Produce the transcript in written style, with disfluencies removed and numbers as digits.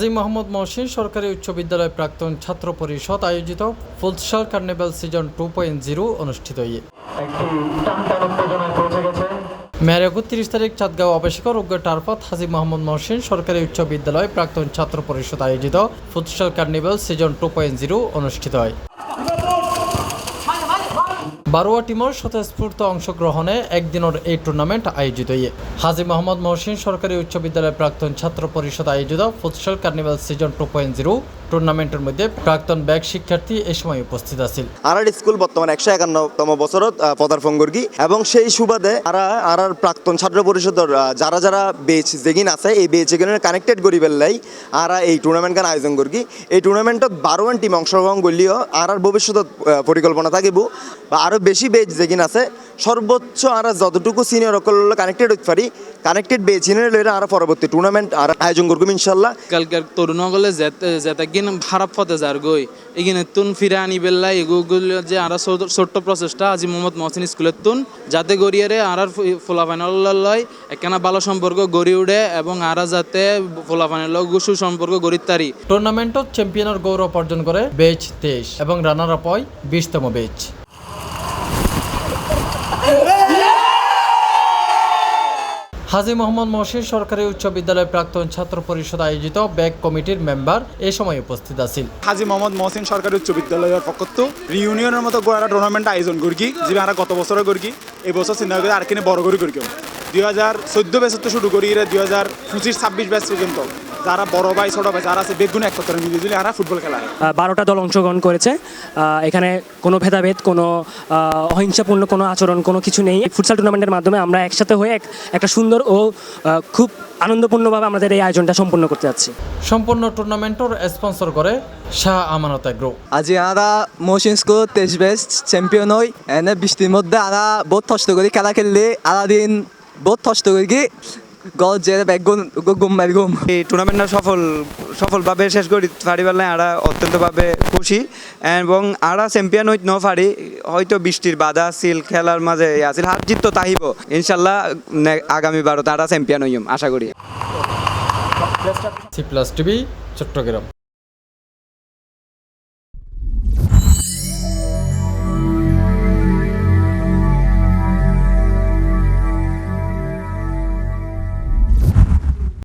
হাজী মোহাম্মদ মহসিন সরকারি উচ্চ বিদ্যালয় প্রাক্তন ছাত্র পরিষদ আয়োজিত ফুটসাল কার্নিভাল সিজন 2.0 অনুষ্ঠিত মেয়ার 31 তারিখ চাঁদগাঁও আবাসিক অজ্ঞ টারপাত হাজী মোহাম্মদ মহসিন সরকারি উচ্চ বিদ্যালয় প্রাক্তন ছাত্র পরিষদ আয়োজিত ফুটসাল কার্নিভাল সিজন 2.0 অনুষ্ঠিত হয়। বারোয়া টিমর স্বতঃস্ফূর্ত অংশগ্রহণে একদিনের এই টুর্নামেন্ট আয়োজিত হাজী মোহাম্মদ মহসিন সরকারি উচ্চ বিদ্যালয়ের প্রাক্তন ছাত্র পরিষদ আয়োজিত ফুটসাল কার্নিভাল সিজন 2.0 টুর্নামেন্টের মধ্যে প্রাক্তন ব্যাগ শিক্ষার্থী এ সময় উপস্থিত আছিল। আরার স্কুল বর্তমানে 151তম বছরত পদার্পণ করি এবং সেই সুবাদে আরার প্রাক্তন ছাত্র পরিষদের যারা যারা বেচ যেগিন আছে এই বেচ এগুলো কানেক্টেড করি পেলাই আরা এই টুর্নামেন্ট গান আয়োজন করি। এই টুর্নামেন্টত 12জন টিম অংশগ্রহণ করলেও আরার ভবিষ্যৎ পরিকল্পনা থাকিব বা আরও বেশি বেচ যেগিন আছে সর্বোচ্চ আরা যতটুকু সিনিয়র কানেক্টেড হতে পারি কানেক্টেড বেচ সিনিয়র লইলে আরা পরবর্তী টুর্নামেন্ট আর আয়োজন করব ইনশাল্লাহ। কালকার তরুণ হলে যেতে গিন খারাপ পথে যার গই এগিনে তুন ফিরে আনি বেল্লা এগুলো যে আরা ছোট্ট প্রচেষ্টা হাজী মোহাম্মদ মহসিন স্কুলের তুন যাতে গড়িয়ারে আরার ফোলাফাইনাল লয় একখানা ভালো সম্পর্ক গড়ি উঠে এবং আরা যাতে ফোলাফাইনাল সুসম্পর্ক গড়িত তারি। টুর্নামেন্টত চ্যাম্পিয়নের গৌরব অর্জন করে বেচ 23 এবং রানার আপ হয় 20তম বেচ। হাজী মোহাম্মদ মহসিন সরকারি উচ্চ বিদ্যালয় প্রাক্তন ছাত্র পরিষদ আয়োজিত ব্যাগ কমিটির মেম্বার এ সময় উপস্থিত আছেন। হাজী মোহাম্মদ মহসিন সরকারি উচ্চ বিদ্যালয়ের পক্ষ রিউনিয়নের মতো গোড়া টুর্নামেন্ট আয়োজন করি যে আমরা গত বছরে করি এই বছর চিন্তা করি আর কিনে বড় করে করি 2014 ব্যাচ শুরু করি 2025-26 ব্যাচ পর্যন্ত যারা বড় ভাই ছোট ভাই যারা আছে বেগুন একত্রে মিলিয়ে এরা ফুটবল খেলা 12টা দল অংশগ্রহণ করেছে। এখানে কোনো ভেদাভেদ কোনো অহিংসাপূর্ণ কোনো আচরণ কোনো কিছু নেই। ফুটসাল টুর্নামেন্টের মাধ্যমে আমরা একসাথে হয়ে একটা সুন্দর ও খুব আনন্দপূর্ণভাবে আমাদের এই আয়োজনটা সম্পূর্ণ করতে যাচ্ছি। সম্পূর্ণ টুর্নামেন্টর স্পন্সর করে শাহ আমানত এগ্রো। আজি আরা মহসিন স্কুল 23 ব্যাচ চ্যাম্পিয়ন হই এনে বৃষ্টির মধ্যে আরা বহুত কষ্ট করি খেলা খেললে আরা দিন বহুত কষ্ট করি এই টুর্নামেন্টটা সফলভাবে শেষ করি পারি পেলে আরা অত্যন্তভাবে খুশি এবং আরা চ্যাম্পিয়ন হইতে ন পারি হয়তো বৃষ্টির বাধা আছিল খেলার মাঝে আছিল হার জিত তো তাহিব ইনশাল্লাহ আগামী বারো তারা চ্যাম্পিয়ন হইম আশা করি। C plus TV Chittagong.